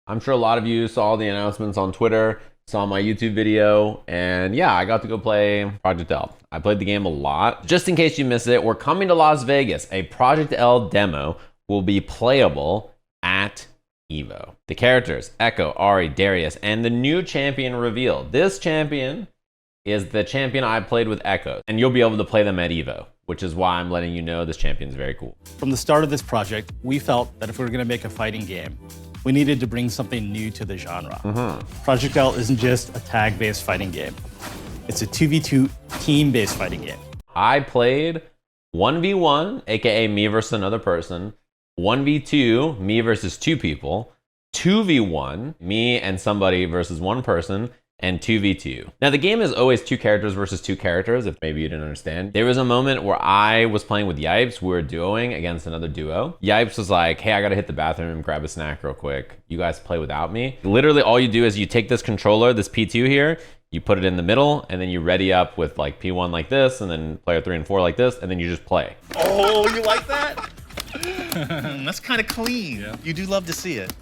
I'm sure a lot of you saw the announcements on Twitter, saw my YouTube video, and yeah, I got to go play Project L. I played the game a lot. Just in case you missed it, we're coming to Las Vegas. A Project L demo will be playable at Evo. The characters, Ekko, Ari, Darius, and the new champion revealed. This champion is the champion I played with Ekko, and you'll be able to play them at Evo, which is why I'm letting you know this champion's very cool. From the start of this project, we felt that if we were going to make a fighting game, we needed to bring something new to the genre. Project L isn't just a tag-based fighting game. It's a 2v2 team-based fighting game. I played 1v1, aka me versus another person, 1v2, me versus two people, 2v1, me and somebody versus one person, and 2v2. Now the game is always two characters versus two characters, if maybe you didn't understand. There was a moment where I was playing with Yipes, we were duoing against another duo. Yipes was like, hey, I gotta hit the bathroom, grab a snack real quick. You guys play without me. Literally all you do is you take this controller, this P2 here, you put it in the middle, and then you ready up with like P1 like this, and then player 3 and 4 like this, and then you just play. Oh, you like that? That's kind of clean. Yeah. You do love to see it.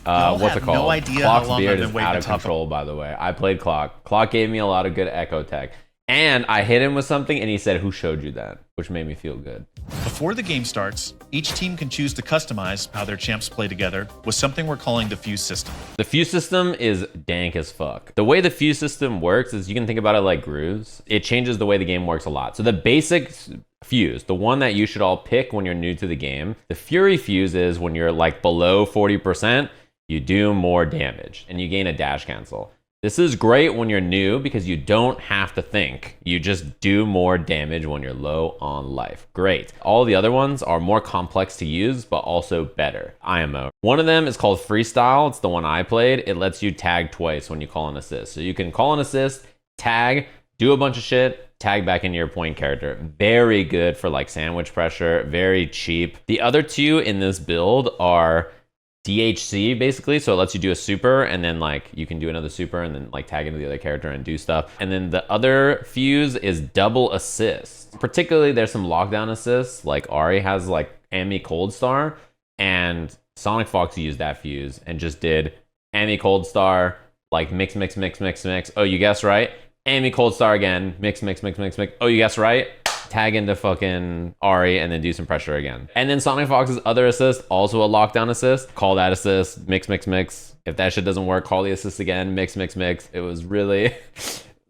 What's it called? No idea Clock's how long beard I've is been waiting out of to talk control, by the way. I played Clock. Clock gave me a lot of good Ekko tech. And I hit him with something, and he said, who showed you that? Which made me feel good. Before the game starts, each team can choose to customize how their champs play together with something we're calling the fuse system. The fuse system is dank as fuck. The way the fuse system works is you can think about it like grooves. It changes the way the game works a lot. So the basic fuse, the one that you should all pick when you're new to the game, the Fury fuse is when you're like below 40%, you do more damage and you gain a dash cancel. This is great when you're new because you don't have to think. You just do more damage when you're low on life. Great. All the other ones are more complex to use, but also better. IMO. One of them is called Freestyle. It's the one I played. It lets you tag twice when you call an assist. So you can call an assist, tag, do a bunch of shit, tag back into your point character. Very good for like sandwich pressure, very cheap. The other two in this build are DHC basically, so it lets you do a super and then like you can do another super and then like tag into the other character and do stuff. And then the other fuse is double assist. Particularly there's some lockdown assists, like Ari has like Ami Cold Star, and Sonic Fox used that fuse and just did Ami Cold Star, like mix. Oh, you guessed right. Ami Cold Star again, mix. Oh, you guessed right. Tag into fucking Ari and then do some pressure again. And then Sonic Fox's other assist, also a lockdown assist. Call that assist, mix. If that shit doesn't work, call the assist again, mix. It was really,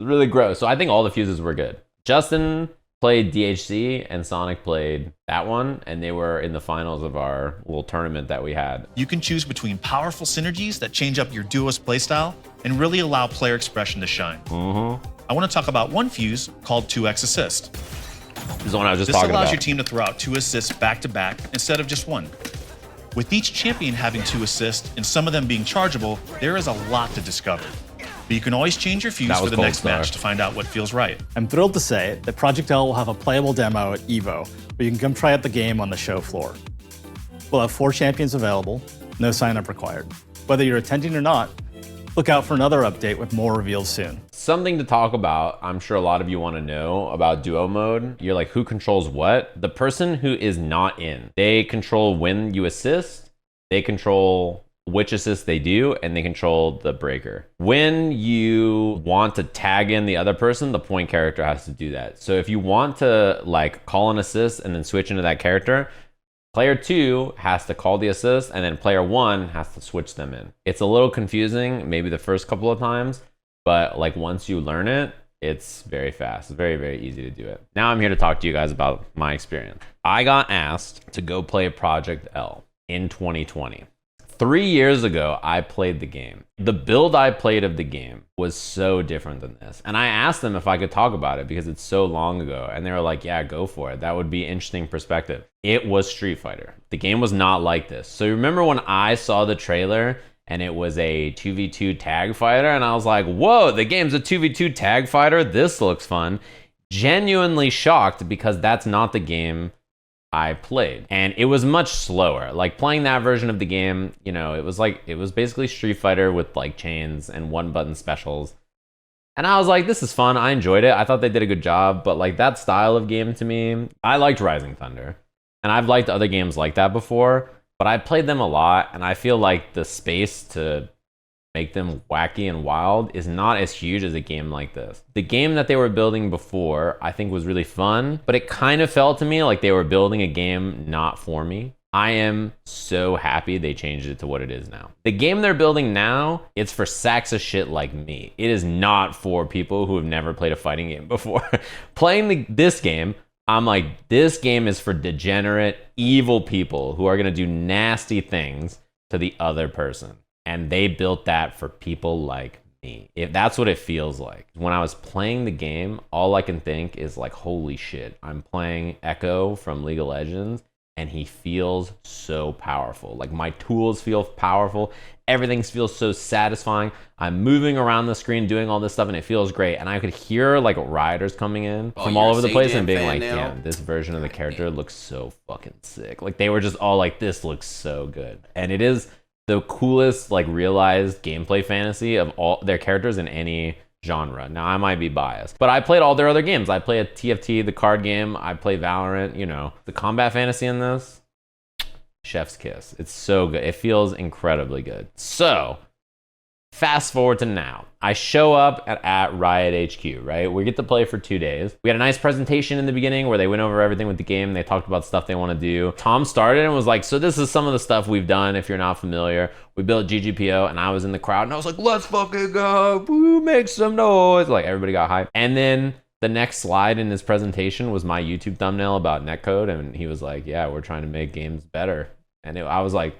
really gross. So I think all the fuses were good. Justin played DHC and Sonic played that one, and they were in the finals of our little tournament that we had. You can choose between powerful synergies that change up your duo's playstyle and really allow player expression to shine. I want to talk about one fuse called 2x assist. This is the one I was just This talking about. allows your team to throw out 2 assists back to back instead of just one. With each champion having 2 assists and some of them being chargeable, there is a lot to discover. But you can always change your fuse for the next match to find out what feels right. I'm thrilled to say that Project L will have a playable demo at Evo, where you can come try out the game on the show floor. We'll have 4 champions available, no sign-up required. Whether you're attending or not, look out for another update with more reveals soon. Something to talk about, I'm sure a lot of you want to know about duo mode. You're like, who controls what? The person who is not in. They control when you assist, they control which assist they do, and they control the breaker. When you want to tag in the other person, the point character has to do that. So if you want to like call an assist and then switch into that character, player 2 has to call the assist and then player 1 has to switch them in. It's a little confusing, maybe the first couple of times, but like once you learn it, it's very fast. It's very, very easy to do it. Now I'm here to talk to you guys about my experience. I got asked to go play Project L in 2020. 3 years ago, I played the game. The build I played of the game was so different than this. And I asked them if I could talk about it because it's so long ago. And they were like, yeah, go for it. That would be interesting perspective. It was Street Fighter. The game was not like this. So remember when I saw the trailer and it was a 2v2 tag fighter and I was like, whoa, the game's a 2v2 tag fighter? This looks fun. Genuinely shocked because that's not the game I played, and it was much slower. Like playing that version of the game, you know, it was basically Street Fighter with like chains and one button specials. And I was like, this is fun. I enjoyed it. I thought they did a good job, but like that style of game to me, I liked Rising Thunder. And I've liked other games like that before, but I played them a lot, and I feel like the space to make them wacky and wild is not as huge as a game like this. The game that they were building before, I think, was really fun, but it kind of felt to me like they were building a game not for me. I am so happy they changed it to what it is now. The game they're building now, it's for sacks of shit like me. It is not for people who have never played a fighting game before. Playing this game, I'm like, this game is for degenerate, evil people who are gonna do nasty things to the other person. And they built that for people like me. If that's what it feels like. When I was playing the game, all I can think is like, holy shit, I'm playing Ekko from League of Legends, and he feels so powerful. Like, my tools feel powerful. Everything feels so satisfying. I'm moving around the screen doing all this stuff, and it feels great. And I could hear like riders coming in from all over the place and being like, damn, this version of the character looks so fucking sick. Like, they were just all like, this looks so good. And it is the coolest, like, realized gameplay fantasy of all their characters in any genre. Now, I might be biased, but I played all their other games. I play a TFT, the card game. I play Valorant, you know. The combat fantasy in this, chef's kiss. It's so good. It feels incredibly good. So, fast forward to now. I show up at Riot HQ, right? We get to play for 2 days. We had a nice presentation in the beginning where they went over everything with the game. They talked about stuff they want to do. Tom started and was like, so this is some of the stuff we've done if you're not familiar. We built GGPO, and I was in the crowd and I was like, let's fucking go. Woo, make some noise. Like, everybody got hyped. And then the next slide in his presentation was my YouTube thumbnail about netcode. And he was like, yeah, we're trying to make games better. And I was like,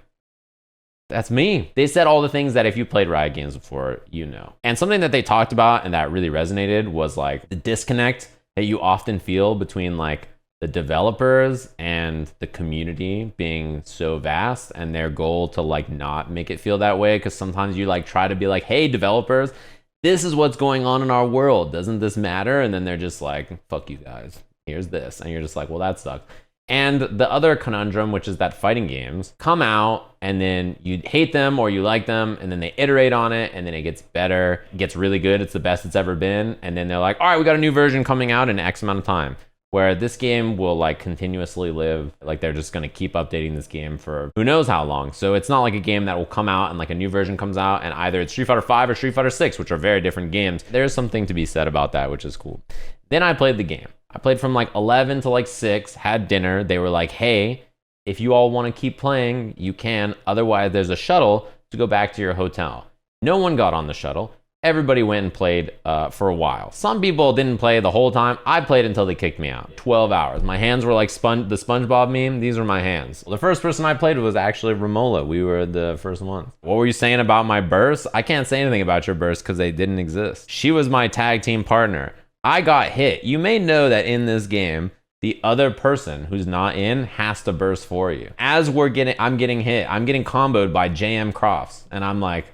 that's me. They said all the things that if you played Riot games before, you know. And something that they talked about and that really resonated was like the disconnect that you often feel between like the developers and the community being so vast, and their goal to like not make it feel that way. Because sometimes you like try to be like, hey, developers, this is what's going on in our world. Doesn't this matter? And then they're just like, fuck you guys. Here's this. And you're just like, well, that sucks. And the other conundrum, which is that fighting games come out and then you hate them or you like them, and then they iterate on it, and then it gets better, it gets really good, it's the best it's ever been, and then they're like, all right, we got a new version coming out in X amount of time. Where this game will like continuously live, like they're just gonna keep updating this game for who knows how long. So it's not like a game that will come out and like a new version comes out and either it's Street Fighter 5 or Street Fighter 6, which are very different games. There's something to be said about that, which is cool. Then I played the game. I played from like 11 to like 6, had dinner. They were like, hey, if you all want to keep playing, you can. Otherwise, there's a shuttle to go back to your hotel. No one got on the shuttle. Everybody went and played for a while. Some people didn't play the whole time. I played until they kicked me out. 12 hours. My hands were like the SpongeBob meme. These were my hands. The first person I played was actually Romola. We were the first ones. What were you saying about my burst? I can't say anything about your burst because they didn't exist. She was my tag team partner. I got hit. You may know that in this game, the other person who's not in has to burst for you. As I'm getting hit. I'm getting comboed by JM Crofts. And I'm like,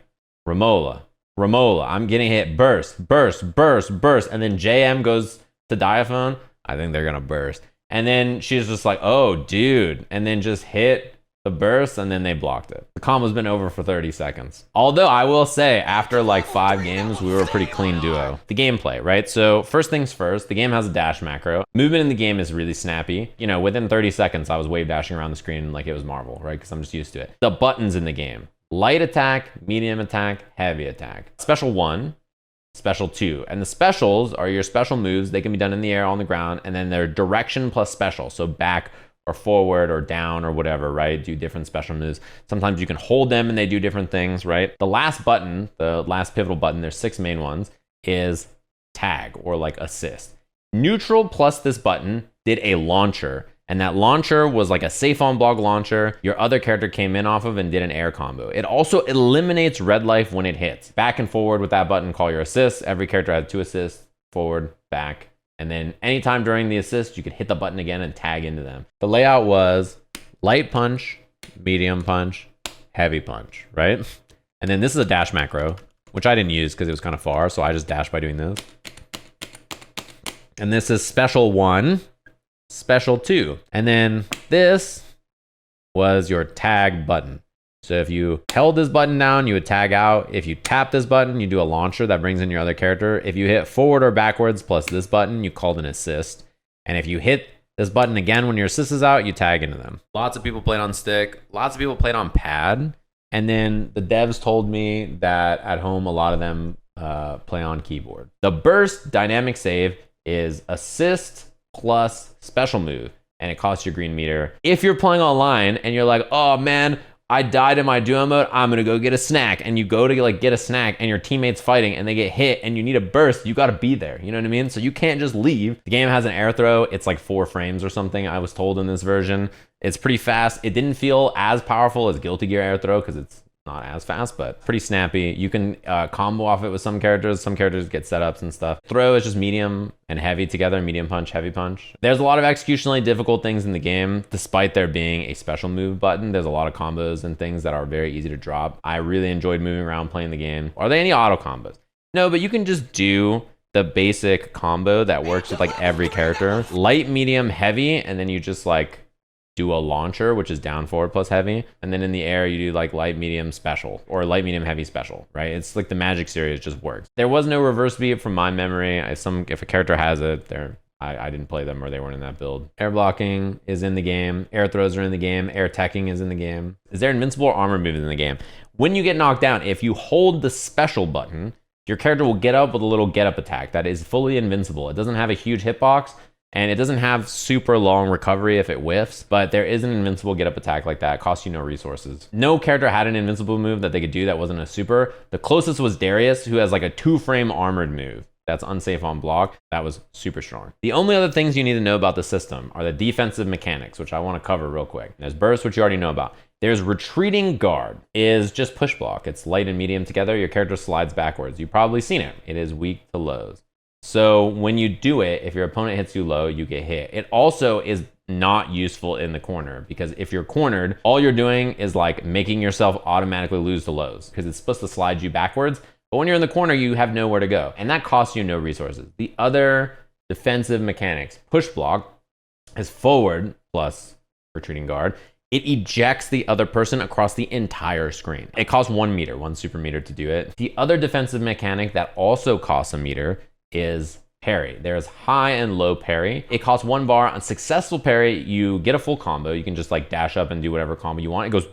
Romola, I'm getting hit. Burst. And then JM goes to diaphone. I think they're going to burst. And then she's just like, oh, dude. And then just hit the burst, and then they blocked it. The combo's been over for 30 seconds. Although I will say, after like 5 games, we were a pretty clean duo. The gameplay, right? So first things first, the game has a dash macro. Movement in the game is really snappy. You know, within 30 seconds, I was wave dashing around the screen like it was Marvel, right? Because I'm just used to it. The buttons in the game: light attack, medium attack, heavy attack. Special 1, special 2. And the specials are your special moves. They can be done in the air, on the ground, and then they're direction plus special. So back or forward or down or whatever, right? Do different special moves. Sometimes you can hold them and they do different things, right? The last button, the last pivotal button, there's 6 main ones, is tag or like assist. Neutral plus this button did a launcher, and that launcher was like a safe on block launcher your other character came in off of and did an air combo. It also eliminates red life when it hits. Back and forward with that button, call your assists. Every character has 2 assists, forward, back. And then anytime during the assist, you could hit the button again and tag into them. The layout was light punch, medium punch, heavy punch, right? And then this is a dash macro, which I didn't use because it was kind of far. So I just dashed by doing this. And this is special 1, special 2. And then this was your tag button. So if you held this button down, you would tag out. If you tap this button, you do a launcher that brings in your other character. If you hit forward or backwards plus this button, you called an assist. And if you hit This button, again, when your assist is out, you tag into them. Lots of people played on stick. Lots of people played on pad. And then the devs told me that at home, a lot of them play on keyboard. The burst dynamic save is assist plus special move, and it costs you green meter. If you're playing online and you're like, oh man, I died in my duo mode, I'm gonna go get a snack, and you go to like get a snack and your teammate's fighting and they get hit and you need a burst, you gotta be there, you know what I mean? So you can't just leave. The game has an air throw, it's like 4 frames or something, I was told in this version. It's pretty fast. It didn't feel as powerful as Guilty Gear air throw because it's not as fast, but pretty snappy. You can combo off it with some characters get setups and stuff. Throw is just medium and heavy together, medium punch, heavy punch. There's a lot of executionally difficult things in the game, despite there being a special move button. There's a lot of combos and things that are very easy to drop. I really enjoyed moving around playing the game. Are there any auto combos? No, but you can just do the basic combo that works with like every character. Light, medium, heavy, and then you just like do a launcher, which is down, forward, plus heavy. And then in the air, you do like light, medium, special, or light, medium, heavy, special, right? It's like the Magic series just works. There was no reverse beat from my memory. If a character has it, I didn't play them or they weren't in that build. Air blocking is in the game. Air throws are in the game. Air teching is in the game. Is there invincible armor moves in the game? When you get knocked down, if you hold the special button, your character will get up with a little get up attack that is fully invincible. It doesn't have a huge hitbox, and it doesn't have super long recovery if it whiffs, but there is an invincible get up attack like that. It costs you no resources. No character had an invincible move that they could do that wasn't a super. The closest was Darius, who has like a 2-frame armored move that's unsafe on block. That was super strong. The only other things you need to know about the system are the defensive mechanics, which I want to cover real quick. There's burst, which you already know about. There's retreating guard, is just push block. It's light and medium together. Your character slides backwards. You've probably seen it. It is weak to lows. So when you do it, if your opponent hits you low, you get hit. It also is not useful in the corner because if you're cornered, all you're doing is like making yourself automatically lose to lows because it's supposed to slide you backwards. But when you're in the corner, you have nowhere to go, and that costs you no resources. The other defensive mechanics, push block, is forward plus retreating guard. It ejects the other person across the entire screen. It costs 1 meter, 1 super meter to do it. The other defensive mechanic that also costs a meter is parry. There's high and low parry. It costs 1 bar. On successful parry, you get a full combo. You can just like dash up and do whatever combo you want. It goes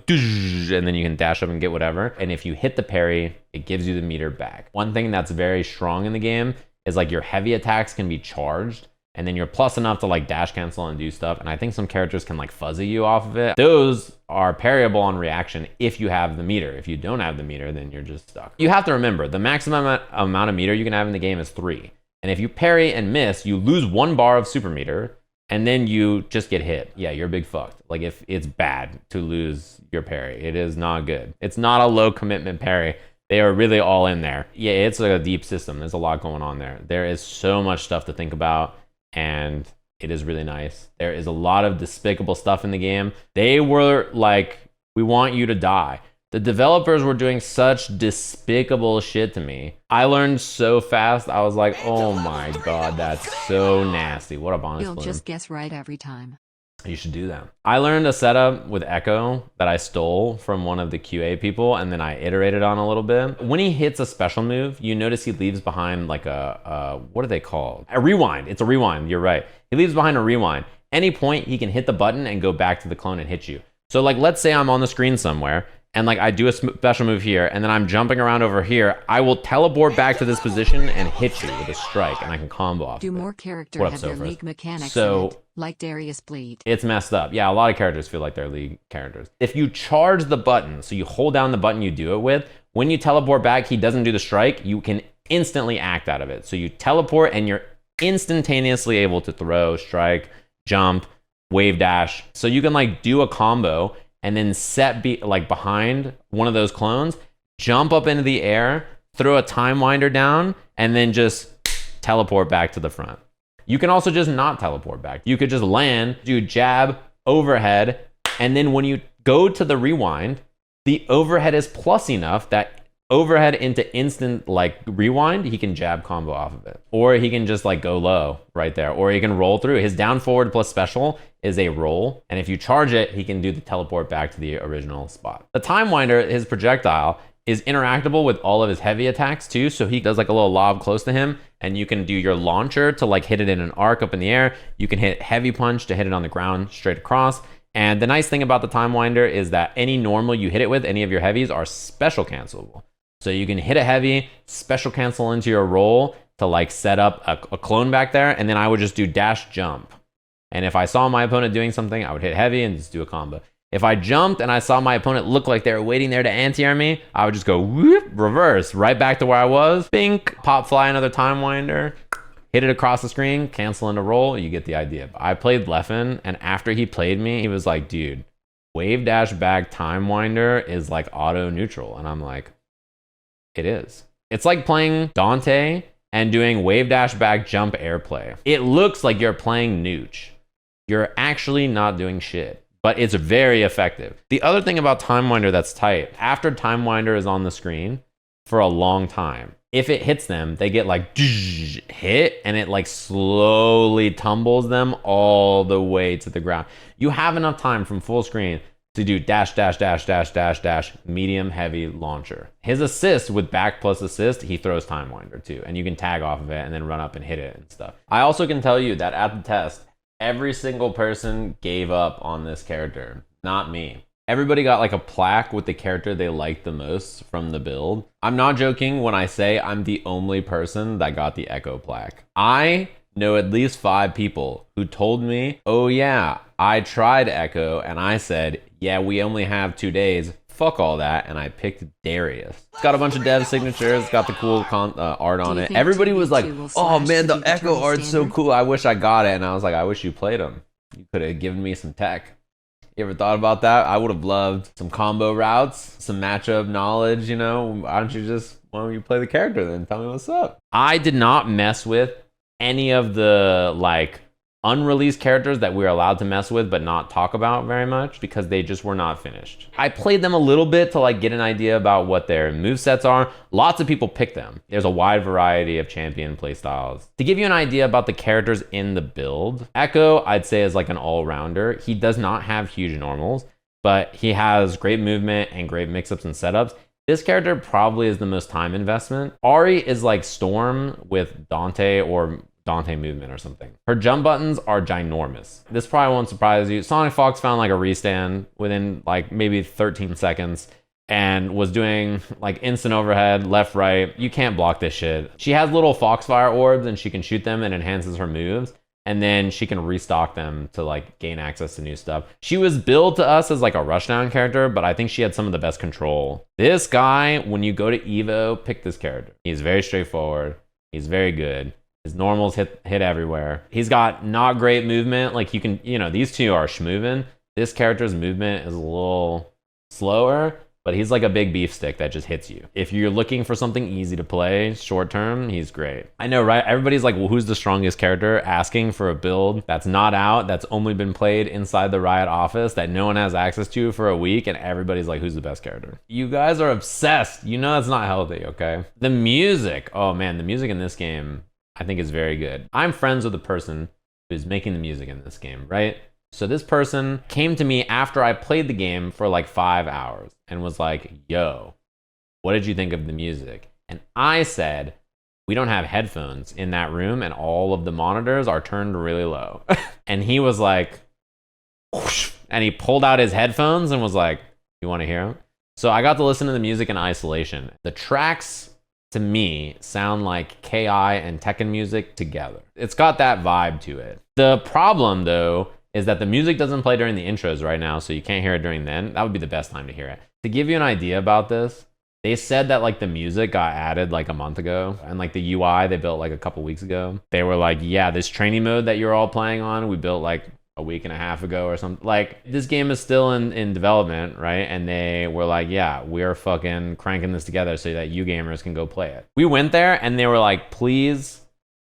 and then you can dash up and get whatever. And if you hit the parry, it gives you the meter back. One thing that's very strong in the game is like your heavy attacks can be charged and then you're plus enough to like dash cancel and do stuff. And I think some characters can like fuzzy you off of it. Those are parryable on reaction if you have the meter. If you don't have the meter, then you're just stuck. You have to remember the maximum amount of meter you can have in the game is 3. And if you parry and miss, you lose 1 bar of super meter and then you just get hit. Yeah, you're big fucked. Like if it's bad to lose your parry, it is not good. It's not a low commitment parry. They are really all in there. Yeah, it's a deep system. There's a lot going on there. There is so much stuff to think about and it is really nice. There is a lot of despicable stuff in the game. They were like, we want you to die. The developers were doing such despicable shit to me. I learned so fast. I was like, oh my God, that's so nasty. What a bonus. You'll just guess right every time. You should do that. I learned a setup with Ekko that I stole from one of the QA people and then I iterated on a little bit. When he hits a special move, you notice he leaves behind like what are they called? A rewind. It's a rewind, you're right. He leaves behind a rewind. Any point, he can hit the button and go back to the clone and hit you. So like, let's say I'm on the screen somewhere and like I do a special move here and then I'm jumping around over here, I will teleport back to this position and hit you with a strike and I can combo off. Do more characters have their league mechanics in it, like Darius Bleed? It's messed up. Yeah, a lot of characters feel like they're league characters. If you charge the button, so you hold down the button you do it with, when you teleport back, he doesn't do the strike, you can instantly act out of it. So you teleport and you're instantaneously able to throw, strike, jump, wave dash. So you can like do a combo and then like behind one of those clones, jump up into the air, throw a time winder down, and then just teleport back to the front. You can also just not teleport back. You could just land, do jab, overhead, and then when you go to the rewind, the overhead is plus enough that overhead into instant like rewind, he can jab combo off of it. Or he can just like go low right there. Or he can roll through. His down forward plus special is a roll. And if you charge it, he can do the teleport back to the original spot. The time winder, his projectile, is interactable with all of his heavy attacks too. So he does like a little lob close to him, and you can do your launcher to like hit it in an arc up in the air. You can hit heavy punch to hit it on the ground straight across. And the nice thing about the Time Winder is that any normal you hit it with, any of your heavies, are special cancelable. So you can hit a heavy, special cancel into your roll to like set up a clone back there, and then I would just do dash jump. And if I saw my opponent doing something, I would hit heavy and just do a combo. If I jumped and I saw my opponent look like they were waiting there to anti-air me, I would just go whoop, reverse, right back to where I was. Bink, pop fly another Time Winder, hit it across the screen, cancel into roll, you get the idea. I played Leffen, and after he played me, he was like, dude, wave dash back Time Winder is like auto neutral. And I'm like, it is. It's like playing Dante and doing wave dash back jump airplay. It looks like you're playing Nooch. You're actually not doing shit, but it's very effective. The other thing about Time Winder that's tight, after Time Winder is on the screen for a long time, if it hits them, they get like hit, and it like slowly tumbles them all the way to the ground. You have enough time from full screen to do dash, dash, dash, dash, dash, dash, medium, heavy launcher. His assist with back plus assist, he throws Time Winder too, and you can tag off of it and then run up and hit it and stuff. I also can tell you that at the test, every single person gave up on this character, not me. Everybody got like a plaque with the character they liked the most from the build. I'm not joking when I say I'm the only person that got the Ekko plaque. I know at least 5 people who told me, oh yeah, I tried Ekko, and I said, yeah, we only have 2 days. Fuck all that, and I picked Darius. It's got a bunch of dev signatures, it's got the cool art on it. Everybody was like, oh man, the Ekko art's so cool, I wish I got it. And I was like, I wish you played him. You could have given me some tech. You ever thought about that? I would have loved some combo routes, some matchup knowledge, you know? Why don't you play the character then? Tell me what's up. I did not mess with any of the like unreleased characters that we were allowed to mess with but not talk about very much because they just were not finished. I played them a little bit to like get an idea about what their movesets are. Lots of people pick them. There's a wide variety of champion playstyles. To give you an idea about the characters in the build, Ekko I'd say is like an all-rounder. He does not have huge normals, but he has great movement and great mix-ups and setups. This character probably is the most time investment. Ahri is like Storm with Dante or Dante movement or something. Her jump buttons are ginormous. This probably won't surprise you. Sonic Fox found like a restand within like maybe 13 seconds and was doing like instant overhead, left, right. You can't block this shit. She has little Foxfire orbs and she can shoot them and enhances her moves. And then she can restock them to like gain access to new stuff. She was billed to us as like a rushdown character, but I think she had some of the best control. This guy, when you go to Evo, pick this character. He's very straightforward. He's very good. His normals hit everywhere. He's got not great movement. Like you can, you know, these two are schmovin'. This character's movement is a little slower, but he's like a big beef stick that just hits you. If you're looking for something easy to play short term, he's great. I know, right? Everybody's like, well, who's the strongest character? Asking for a build that's not out, that's only been played inside the Riot office, that no one has access to for a week, and everybody's like, who's the best character? You guys are obsessed. You know that's not healthy, okay? The music. Oh man, the music in this game I think is very good. I'm friends with the person who's making the music in this game, right? So this person came to me after I played the game for like 5 hours and was like, yo, what did you think of the music? And I said, we don't have headphones in that room and all of the monitors are turned really low. And he was like, whoosh, and he pulled out his headphones and was like, you want to hear them? So I got to listen to the music in isolation. The tracks to me sound like KI and Tekken music together. It's got that vibe to it. The problem though is that the music doesn't play during the intros right now, so you can't hear it during then. That would be the best time to hear it. To give you an idea about this, they said that like the music got added like a month ago, and like the UI they built like a couple weeks ago. They were like, yeah, this training mode that you're all playing on, we built like a week and a half ago or something. Like this game is still in development, right? And they were like, yeah, we're fucking cranking this together so that you gamers can go play it. We went there and they were like, please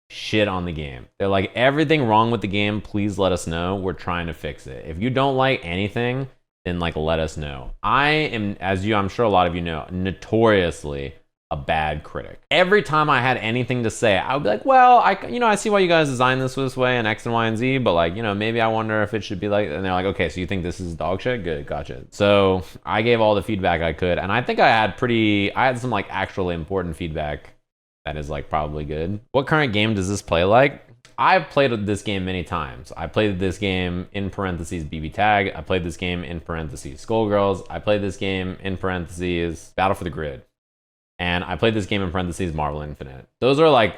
shit on the game. They're like, everything wrong with the game, please let us know. We're trying to fix it. If you don't like anything, then like let us know. I am, as you, I'm sure a lot of you know, notoriously a a bad critic. Every time I had anything to say, I would be like, well, I see why you guys designed this way and X and Y and Z, but like, maybe I wonder if it should be like, and they're like, okay, so you think this is dog shit? Good, gotcha. So I gave all the feedback I could, and I think I had some like actually important feedback that is like probably good. What current game does this play like? I've played this game many times. I played this game in parentheses BB Tag. I played this game in parentheses Skullgirls. I played this game in parentheses Battle for the Grid. And I played this game in parentheses Marvel Infinite. Those are like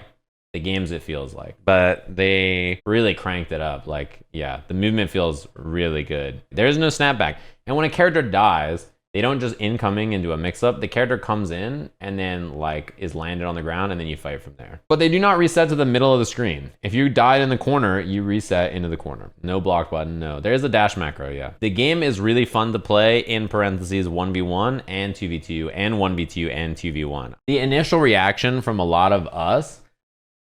the games it feels like. But they really cranked it up. Like, yeah, the movement feels really good. There's no snapback. And when a character dies, they don't just incoming into a mix-up. The character comes in and then like is landed on the ground and then you fight from there. But they do not reset to the middle of the screen. If you died in the corner, you reset into the corner. No block button, no. There's a dash macro, yeah. The game is really fun to play in parentheses 1v1 and 2v2 and 1v2 and 2v1. The initial reaction from a lot of us,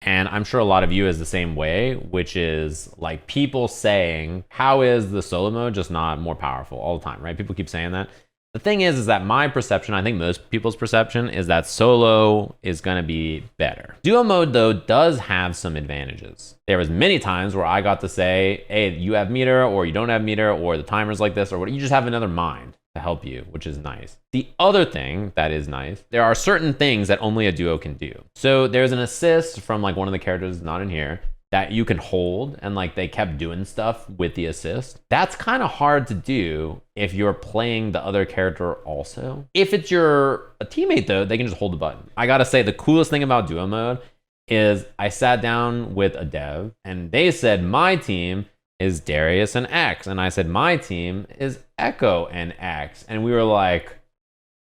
and I'm sure a lot of you is the same way, which is like people saying, how is the solo mode just not more powerful all the time, right? People keep saying that. The thing is that my perception, I think most people's perception, is that solo is going to be better. Duo mode, though, does have some advantages. There was many times where I got to say, hey, you have meter, or you don't have meter, or the timer's like this, or what. You just have another mind to help you, which is nice. The other thing that is nice, there are certain things that only a duo can do. So there's an assist from like one of the characters not in here that you can hold, and like they kept doing stuff with the assist. That's kind of hard to do if you're playing the other character also. If it's a teammate though, they can just hold the button. I gotta say, the coolest thing about duo mode is I sat down with a dev and they said my team is Darius and X, and I said my team is Ekko and X, and we were like,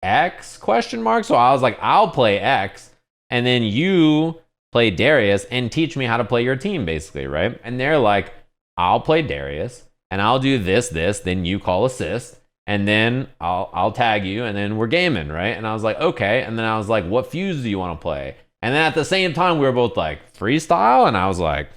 X question mark? So I was like, I'll play X and then you play Darius and teach me how to play your team, basically, right? And they're like, I'll play Darius and I'll do this, then you call assist, and then I'll tag you, and then we're gaming, right? And I was like, okay. And then I was like, what fuse do you want to play? And then at the same time, we were both like, freestyle? And I was like,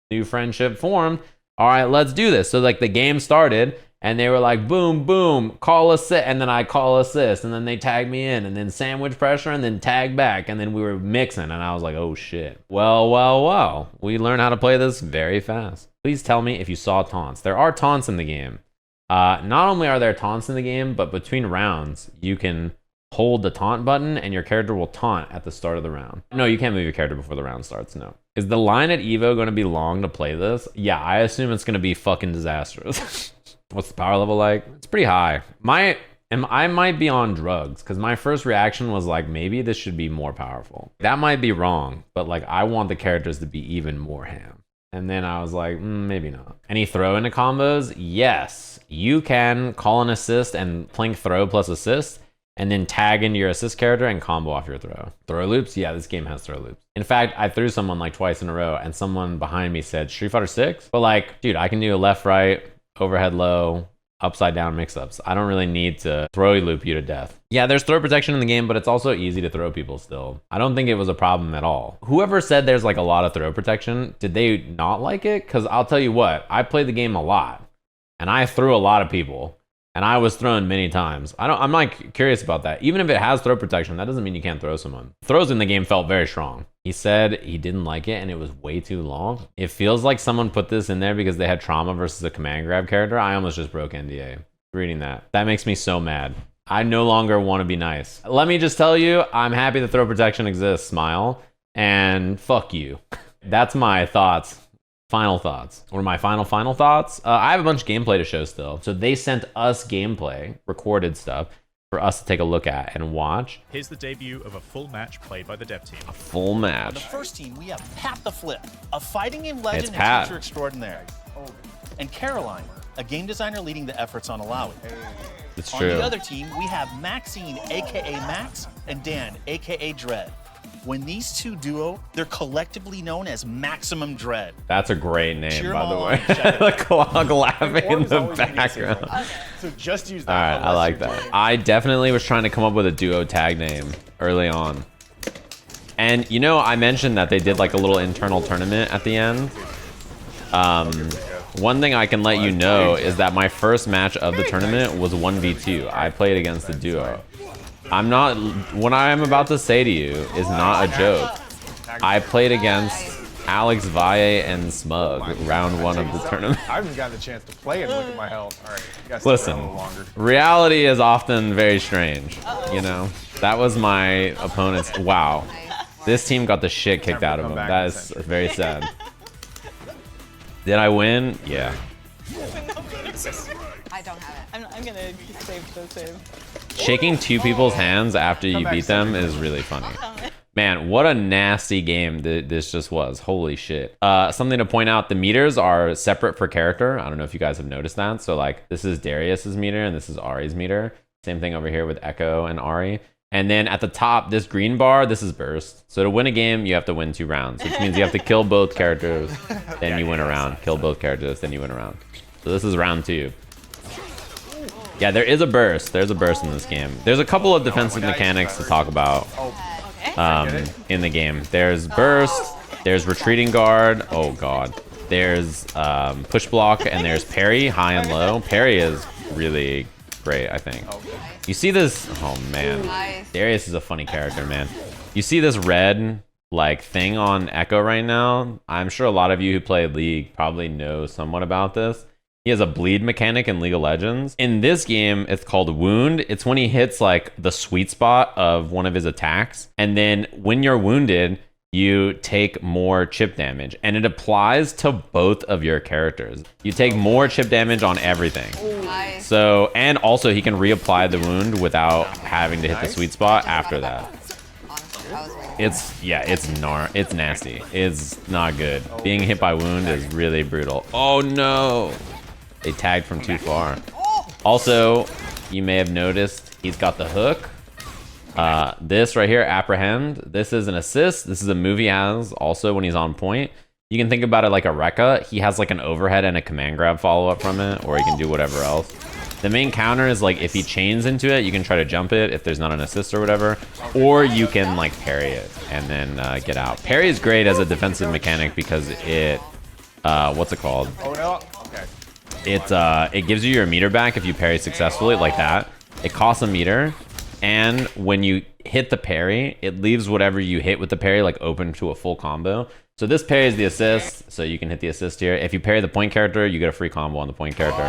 new friendship formed. All right, let's do this. So like the game started, and they were like, boom, boom, call assist, and then I call assist, and then they tag me in, and then sandwich pressure, and then tag back, and then we were mixing, and I was like, oh shit. Well, we learned how to play this very fast. Please tell me if you saw taunts. There are taunts in the game. Not only are there taunts in the game, but between rounds, you can hold the taunt button, and your character will taunt at the start of the round. No, you can't move your character before the round starts, no. Is the line at Evo going to be long to play this? Yeah, I assume it's going to be fucking disastrous. What's the power level like? It's pretty high. I might be on drugs, because my first reaction was like, maybe this should be more powerful. That might be wrong, but like I want the characters to be even more ham. And then I was like, maybe not. Any throw into combos? Yes. You can call an assist and plink throw plus assist, and then tag into your assist character and combo off your throw. Throw loops? Yeah, this game has throw loops. In fact, I threw someone like twice in a row, and someone behind me said Street Fighter 6? But like, dude, I can do a left, right, overhead low, upside down mix-ups. I don't really need to throw loop you to death. Yeah, there's throw protection in the game, but it's also easy to throw people still. I don't think it was a problem at all. Whoever said there's like a lot of throw protection, did they not like it? Because I'll tell you what, I played the game a lot, and I threw a lot of people, and I was thrown many times. I'm like curious about that. Even if it has throw protection, that doesn't mean you can't throw someone. Throws in the game felt very strong. He said he didn't like it and it was way too long. It feels like someone put this in there because they had trauma versus a command grab character. I almost just broke NDA reading that. That makes me so mad. I no longer want to be nice. Let me just tell you, I'm happy that throw protection exists, smile, and fuck you. That's my thoughts. Final thoughts. What are my final thoughts? I have a bunch of gameplay to show still. So they sent us gameplay, recorded stuff, for us to take a look at and watch. Here's the debut of a full match played by the dev team. A full match. On the first team, we have Pat the Flip, a fighting game legend It's and Pat. teacher extraordinaire. And Caroline, a game designer leading the efforts on Alawi. It's On true. the other team, we have Maxine, aka Max, and Dan, aka Dread. When these two duo, they're collectively known as Maximum Dread. That's a great name, Cheer 'em by the on, way. check it The out. clog laughing in Orb's the always gonna be the same background. one. So just use that. All right, I unless like you're that. doing- I definitely was trying to come up with a duo tag name early on. And you know, I mentioned that they did like a little internal tournament at the end. One thing I can let you know is that my first match of the tournament was 1v2. I played against the duo. I'm not. What I am about to say to you is not a joke. I played against Alex Valle and Smug round 1 of the tournament. I haven't gotten the chance to play and look at my health. All right, you guys Listen, a little longer. reality is often very strange. You know, that was my opponent's. Wow, this team got the shit kicked out of them. That is very sad. Did I win? Yeah. I don't have it. I'm gonna save the save. Shaking 2 people's hands after you beat them is really funny. Man, what a nasty game this just was. Holy shit. Something to point out, the meters are separate per character. I don't know if you guys have noticed that. So like, this is Darius's meter and this is Ari's meter. Same thing over here with Ekko and Ari. And then at the top, this green bar, this is burst. So to win a game, you have to win 2 rounds, which means you have to kill both characters, then you win a round. Kill both characters, then you win a round. So this is round 2. Yeah, there is a burst. There's a burst in this game. There's a couple of defensive mechanics to talk about in the game. There's burst, there's retreating guard, oh god. There's push block, and there's parry, high and low. Parry is really great, I think. You see this, oh man. Darius is a funny character, man. You see this red like thing on Ekko right now? I'm sure a lot of you who play League probably know somewhat about this. He has a bleed mechanic in League of Legends. In this game, it's called Wound. It's when he hits like the sweet spot of one of his attacks. And then when you're wounded, you take more chip damage. And it applies to both of your characters. You take more chip damage on everything. Nice. So, and also he can reapply the wound without having to hit the sweet spot after that. It's nasty. It's not good. Being hit by wound is really brutal. Oh no! They tagged from too far. Also, you may have noticed he's got the hook. This right here, apprehend. This is an assist. This is a move he has also when he's on point. You can think about it like a Rekka. He has like an overhead and a command grab follow up from it, or he can do whatever else. The main counter is like if he chains into it, you can try to jump it if there's not an assist or whatever, or you can like parry it and then get out. Parry is great as a defensive mechanic because it, what's it called? Oh no. Okay. It gives you your meter back if you parry successfully like that. It costs a meter, and when you hit the parry, it leaves whatever you hit with the parry like open to a full combo. So this parry is the assist, so you can hit the assist here. If you parry the point character, you get a free combo on the point character.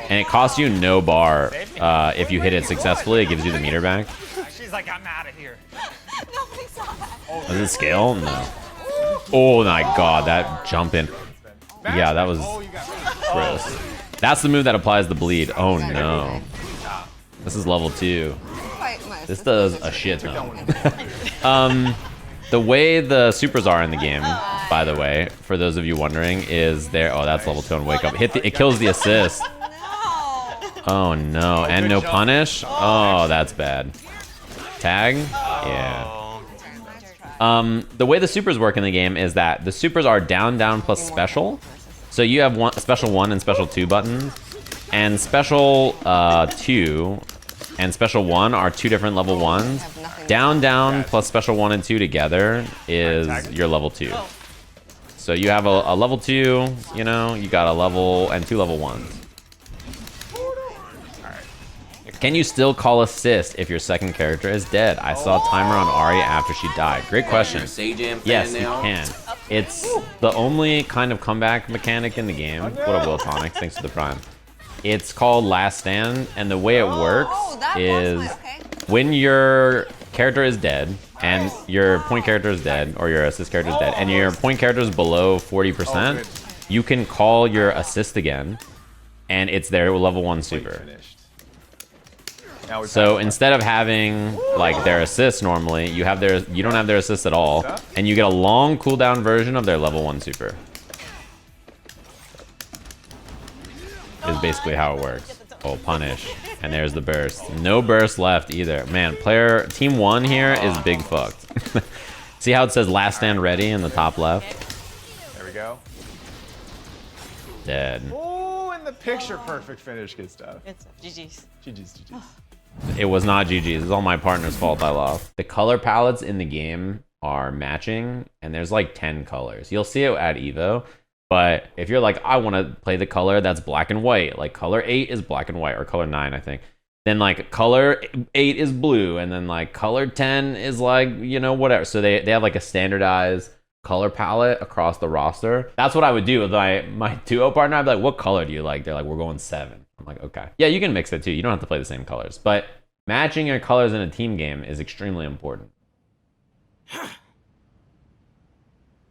And it costs you no bar if you hit it successfully. It gives you the meter back. She's like, I'm out of here. Nobody saw that. Does it scale? No. Oh my god, that jump in. Yeah, that was gross. That's the move that applies the bleed. Oh no. This is level 2. This does a shit ton. The way the supers are in the game, by the way, for those of you wondering, is there. Oh, that's level 2 and wake up. It kills the assist. Oh no, and no punish? Oh, that's bad. Tag? Yeah. The way the supers work in the game is that the supers are down, down plus special. So you have special 1 and special 2 buttons. And special 2 and special 1 are 2 different level 1s. Down, down plus special 1 and 2 together is your level 2. So you have a level 2, you know, you got a level and 2 level 1s. Can you still call assist if your second character is dead? I saw a timer on Ari after she died. Great question. Yes, you can. It's the only kind of comeback mechanic in the game. What a Will Tonic, thanks to the Prime. It's called Last Stand, and the way it works is when your character is dead, and your point character is dead, or your assist character is dead, and your point character is below 40%, you can call your assist again, and it's their level 1 super. So instead of having like their assist normally, you don't have their assist at all, and you get a long cooldown version of their level 1 super. Is basically how it works. Oh, punish. And there's the burst. No burst left either. Man, team 1 here is big fucked. See how it says last stand ready in the top left? There we go. Dead. Oh, in the picture perfect finish. Good stuff. It's GG's. GG's. It was not GG's. It's all my partner's fault I lost. The color palettes in the game are matching, and there's like 10 colors. You'll see it at Evo. But if you're like, I want to play the color that's black and white, like color 8 is black and white, or color 9, I think. Then like color 8 is blue, and then like color 10 is like, you know, whatever. So they have like a standardized color palette across the roster. That's what I would do with my duo partner. I'd be like, what color do you like? They're like, we're going 7. I'm like, okay. Yeah, you can mix it too. You don't have to play the same colors, but matching your colors in a team game is extremely important.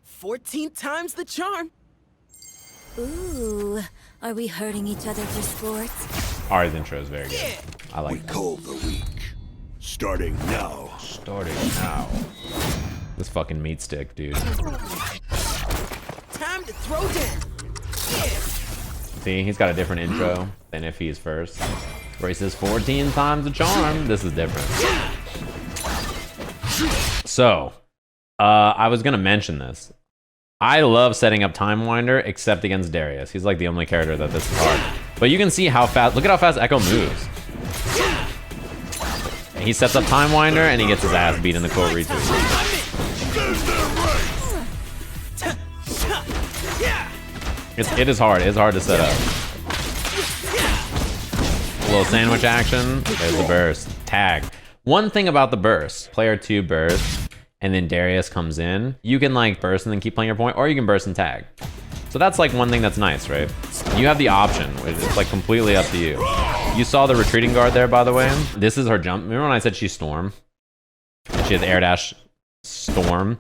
14 times the charm. Ooh, are we hurting each other for sports? Ari's intro is very good. I like it. Call the week. Starting now. Starting now. This fucking meat stick, dude. Time to throw down. Yeah. See, he's got a different intro than if he's first. Where he says 14 times the charm. This is different. So, I was gonna mention this. I love setting up Time Winder, except against Darius. He's like the only character that this is hard. But you can see how fast, look at how fast Ekko moves. And he sets up Time Winder, and he gets his ass beat in the court retweet. It is hard. It's hard to set up. A little sandwich action. There's the burst. Tag. One thing about the burst, player 2 burst, and then Darius comes in, you can like burst and then keep playing your point, or you can burst and tag. So that's like one thing that's nice, right? You have the option, which is like completely up to you. You saw the retreating guard there, by the way. This is her jump. Remember when I said she's Storm? She has air dash Storm.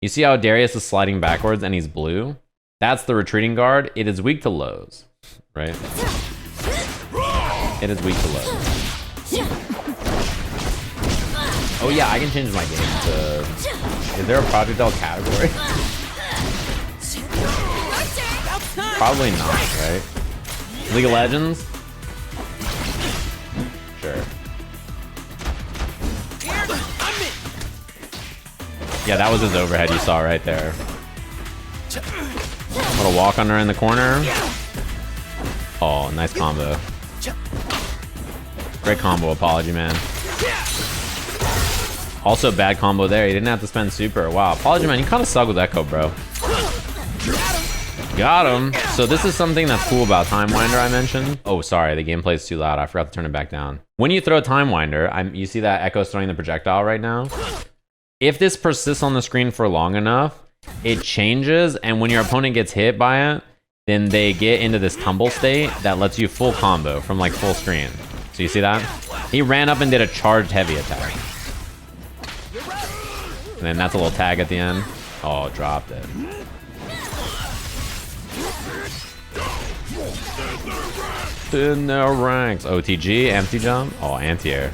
You see how Darius is sliding backwards and he's blue? That's the retreating guard. It is weak to lows, right? It is weak to lows. Oh yeah, I can change my game to... Is there a projectile category? Probably not, right? League of Legends? Sure. Yeah, that was his overhead you saw right there. Little walk under in the corner. Oh, nice combo. Great combo, Apology Man. Also, bad combo there. He didn't have to spend super. Wow, Apology Man, you kind of suck with Ekko, bro. Got him. So this is something that's cool about Time Winder I mentioned. Oh, sorry, the gameplay is too loud. I forgot to turn it back down. When you throw Time Winder, you see that Ekko's throwing the projectile right now. If this persists on the screen for long enough, it changes, and when your opponent gets hit by it, then they get into this tumble state that lets you full combo from like full screen. So you see that? He ran up and did a charged heavy attack. And then that's a little tag at the end. Oh, dropped it. In their ranks. OTG, empty jump. Oh, anti-air.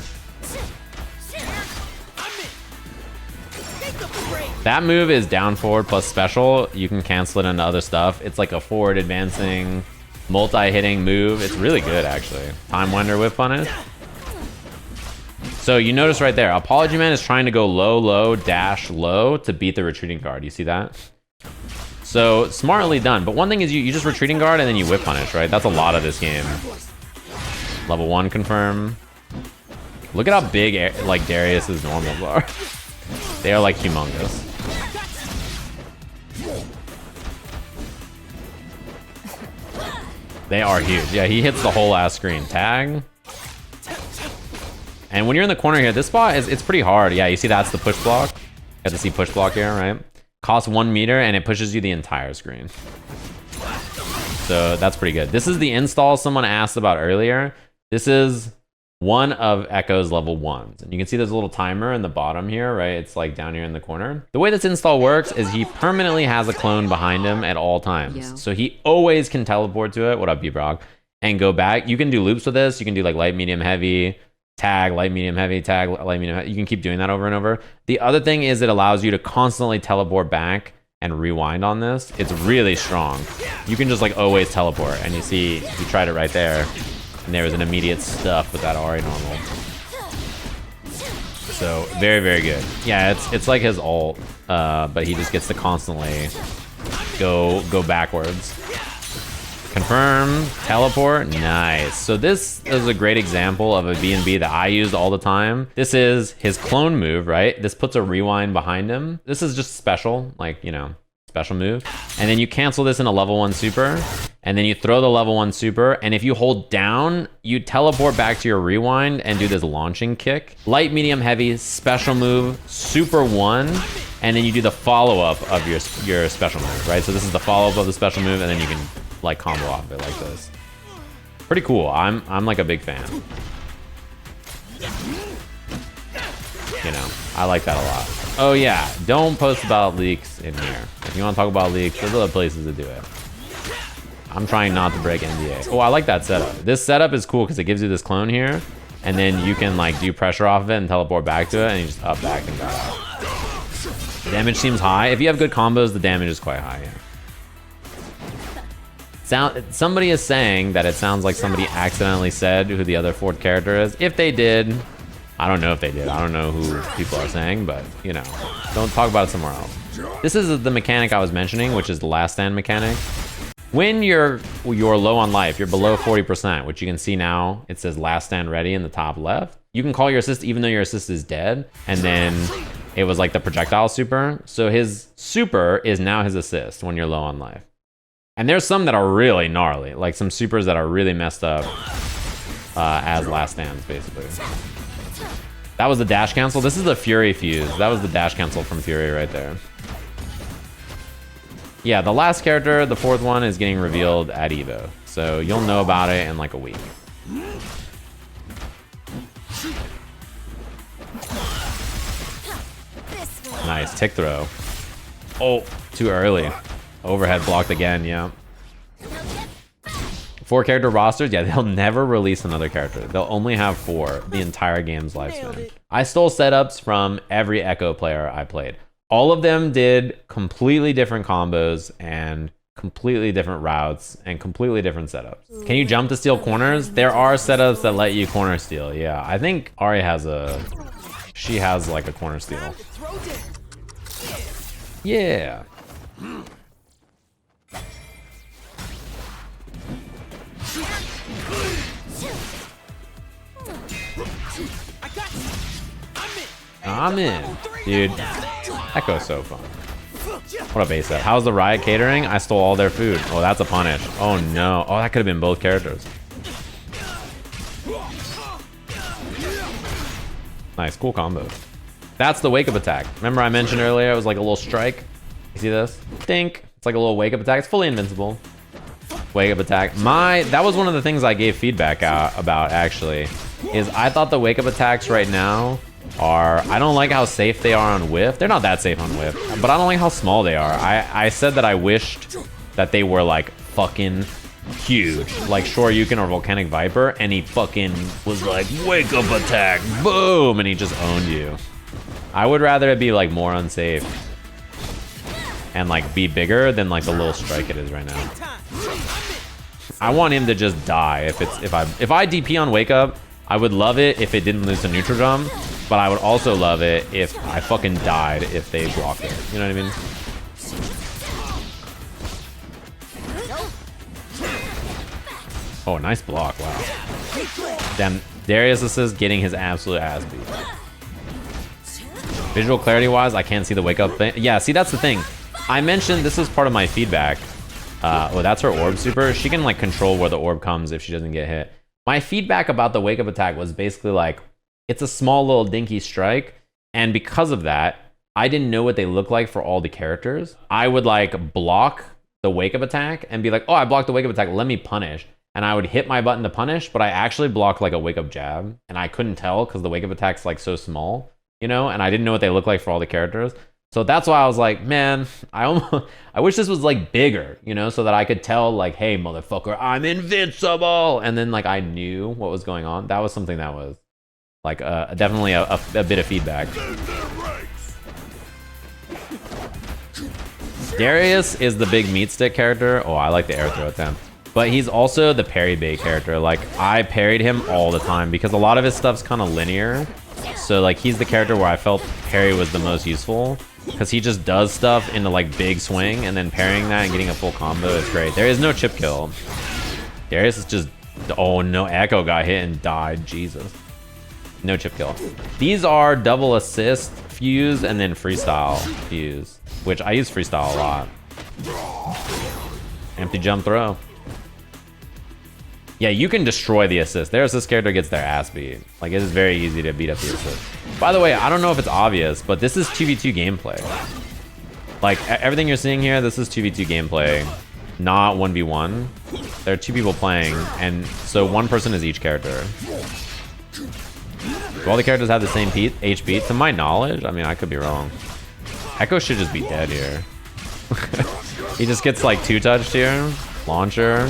That move is down forward plus special. You can cancel it into other stuff. It's like a forward advancing, multi-hitting move. It's really good, actually. Time Winder whip punish. So you notice right there, Apology Man is trying to go low, low, dash low to beat the retreating guard. You see that? So smartly done. But one thing is you just retreating guard and then you whip punish, right? That's a lot of this game. Level 1 confirm. Look at how big like Darius's normals are. They are like humongous. They are huge. Yeah, he hits the whole ass screen. Tag. And when you're in the corner here, this spot it's pretty hard. Yeah, you see that's the push block. You have to see push block here, right? Costs 1 meter and it pushes you the entire screen. So that's pretty good. This is the install someone asked about earlier. This is one of Ekko's level 1s. And you can see there's a little timer in the bottom here, right? It's like down here in the corner. The way this install works is he permanently has a clone behind him at all times. Yeah. So he always can teleport to it. What up, B-Brock? And go back. You can do loops with this. You can do like light, medium, heavy, tag, light, medium, heavy, tag, light, medium, heavy. You can keep doing that over and over. The other thing is it allows you to constantly teleport back and rewind on this. It's really strong. You can just like always teleport. And you see, he tried it right there. And there was an immediate stuff with that Ari normal. So very, very good. Yeah, it's like his ult, but he just gets to constantly go backwards. Confirm, teleport, nice. So this is a great example of a B&B that I used all the time. This is his clone move, right? This puts a rewind behind him. This is just special, like, you know, special move. And then you cancel this in a level 1 super, and then you throw the level 1 super, and if you hold down, you teleport back to your rewind and do this launching kick. Light, medium, heavy, special move, super 1, and then you do the follow-up of your special move, right? So this is the follow-up of the special move, and then you can like combo off it like this. Pretty cool. I'm like a big fan. You know, I like that a lot. Oh yeah, don't post about leaks in here. If you want to talk about leaks, there's other places to do it. I'm trying not to break NDA. Oh, I like that setup. This setup is cool because it gives you this clone here, and then you can like do pressure off of it and teleport back to it, and you just up back and got out. Damage seems high. If you have good combos, the damage is quite high, yeah. Somebody is saying that it sounds like somebody accidentally said who the other fourth character is. If they did, I don't know if they did. I don't know who people are saying, but you know, don't talk about it somewhere else. This is the mechanic I was mentioning, which is the last stand mechanic. When you're low on life, you're below 40%, which you can see now, it says last stand ready in the top left. You can call your assist even though your assist is dead, and then it was like the projectile super. So his super is now his assist when you're low on life. And there's some that are really gnarly, like some supers that are really messed up as last stands, basically. That was the dash cancel. This is the Fury fuse. That was the dash cancel from Fury right there. Yeah, the last character, the fourth one, is getting revealed at Evo. So you'll know about it in like a week. Nice, tick throw. Oh, too early. Overhead blocked again, yeah. 4 character rosters, yeah, they'll never release another character. They'll only have 4 the entire game's lifespan. I stole setups from every Ekko player I played. All of them did completely different combos and completely different routes and completely different setups. Can you jump to steal corners? There are setups that let you corner steal, yeah. I think Ari has she has like a corner steal. Yeah. I'm in. Dude, Ekko's so fun. What a base set. How's the Riot catering? I stole all their food. Oh, that's a punish. Oh no. Oh, that could have been both characters. Nice, cool combo. That's the wake up attack. Remember I mentioned earlier it was like a little strike? You see this? Dink. It's like a little wake up attack. It's fully invincible. Wake up attack. That was one of the things I gave feedback about actually, is I thought the wake up attacks right now I don't like how safe they are on whiff. They're not that safe on whiff, but I don't like how small they are. I said that I wished that they were like fucking huge, like Shoryuken or Volcanic Viper, and he fucking was like, wake up attack, boom, and he just owned you. I would rather it be like more unsafe and like be bigger than like the little strike it is right now. I want him to just die if I DP on wake up. I would love it if it didn't lose to neutral jump, but I would also love it if I fucking died if they blocked it. You know what I mean? Oh, nice block. Wow. Damn, Darius is getting his absolute ass beat. Visual clarity wise, I can't see the wake up thing. Yeah, see, that's the thing. I mentioned this is part of my feedback. Oh, that's her orb super. She can like control where the orb comes if she doesn't get hit. My feedback about the wake up attack was basically like, it's a small little dinky strike. And because of that, I didn't know what they look like for all the characters. I would like block the wake up attack and be like, oh, I blocked the wake up attack. Let me punish. And I would hit my button to punish, but I actually blocked like a wake up jab. And I couldn't tell because the wake up attack's like so small, you know, and I didn't know what they look like for all the characters. So that's why I was like, man, I wish this was like bigger, you know, so that I could tell like, hey, motherfucker, I'm invincible. And then like I knew what was going on. That was something that was like definitely a bit of feedback. Darius is the big meat stick character. Oh, I like the air throw attempt. But he's also the parry bait character. Like I parried him all the time because a lot of his stuff's kind of linear. So like he's the character where I felt parry was the most useful. Because he just does stuff into like big swing and then parrying that and getting a full combo is great. There is no chip kill. Darius is just, oh no, Ekko got hit and died, Jesus. No chip kill. These are double assist fuse and then freestyle fuse, which I use freestyle a lot. Empty jump throw. Yeah, you can destroy the assist. Their assist character gets their ass beat. Like, it is very easy to beat up the assist. By the way, I don't know if it's obvious, but this is 2v2 gameplay. Like, everything you're seeing here, this is 2v2 gameplay, not 1v1. There are two people playing, and so one person is each character. Do all the characters have the same HP? To my knowledge, I mean, I could be wrong. Ekko should just be dead here. He just gets like 2-touched here. Launcher.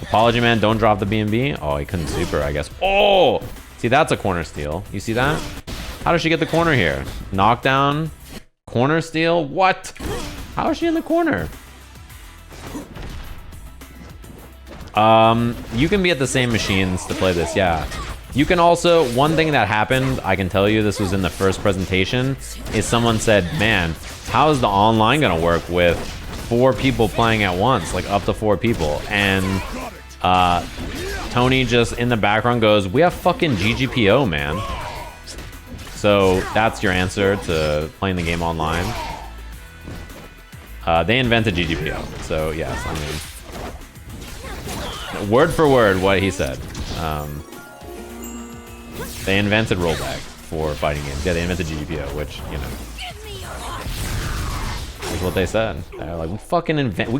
Apology, man. Don't drop the B&B. Oh, he couldn't super, I guess. Oh! See, that's a corner steal. You see that? How does she get the corner here? Knockdown. Corner steal? What? How is she in the corner? You can be at the same machines to play this, yeah. You can also, one thing that happened, I can tell you, this was in the first presentation, is someone said, man, how is the online gonna work with 4 people playing at once, like up to 4 people? And Tony just in the background goes, we have fucking GGPO, man. So that's your answer to playing the game online. They invented GGPO, so yes, I mean, word for word what he said. They invented rollback for fighting games. Yeah, they invented GGPO, which, you know, is what they said. They're like, we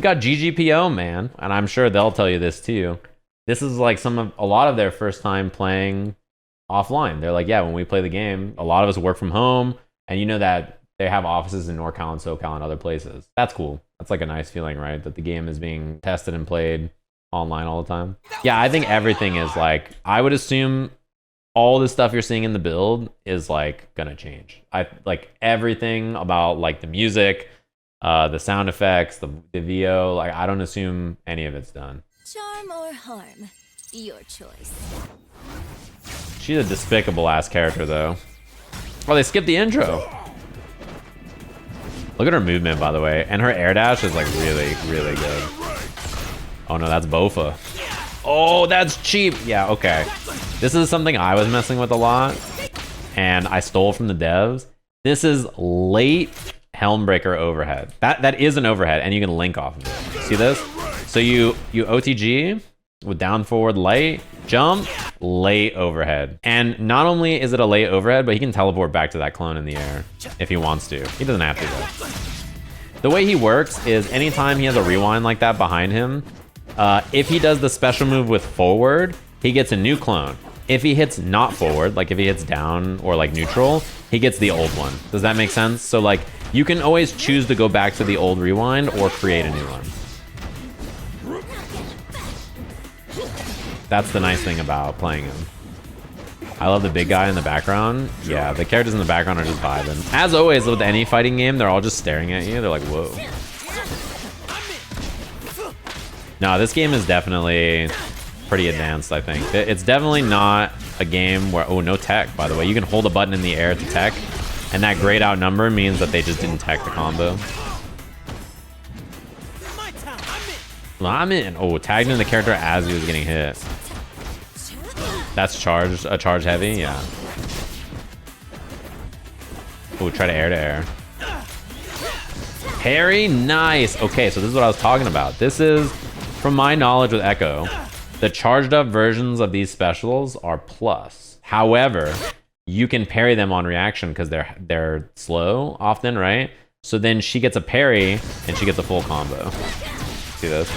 got GGPO, man. And I'm sure they'll tell you this too. This is like a lot of their first time playing offline. They're like, yeah, when we play the game, a lot of us work from home, and you know that they have offices in NorCal and SoCal and other places. That's cool. That's like a nice feeling, right? That the game is being tested and played online all the time. Yeah, I think everything is like, I would assume all the stuff you're seeing in the build is like gonna change. I like everything about like the music, the sound effects, the VO, like I don't assume any of it's done. Charm or harm, your choice. She's a despicable ass character though. Oh, they skipped the intro. Look at her movement, by the way, and her air dash is like really, really good. Oh no, that's Bofa. Oh, that's cheap. Yeah, okay. This is something I was messing with a lot, and I stole from the devs. This is late Helmbreaker overhead. That is an overhead, and you can link off of it. See this? So you OTG with down forward light, jump, late overhead. And not only is it a late overhead, but he can teleport back to that clone in the air if he wants to. He doesn't have to though. The way he works is anytime he has a rewind like that behind him, if he does the special move with forward, he gets a new clone. If he hits not forward, like if he hits down or like neutral, he gets the old one. Does that make sense? So like you can always choose to go back to the old rewind or create a new one. That's the nice thing about playing him. I love the big guy in the background. Yeah, the characters in the background are just vibing. As always with any fighting game, they're all just staring at you. They're like, whoa. No, this game is definitely pretty advanced, I think. It's definitely not a game where... Oh, no tech, by the way. You can hold a button in the air to tech, and that grayed out number means that they just didn't tech the combo. I'm in. Oh, tagged in the character as he was getting hit. That's charged. A charge heavy, yeah. Oh, try to air. Parry, nice. Okay, so this is what I was talking about. This is, from my knowledge with Ekko, the charged up versions of these specials are plus. However, you can parry them on reaction because they're slow often, right? So then she gets a parry and she gets a full combo. See this?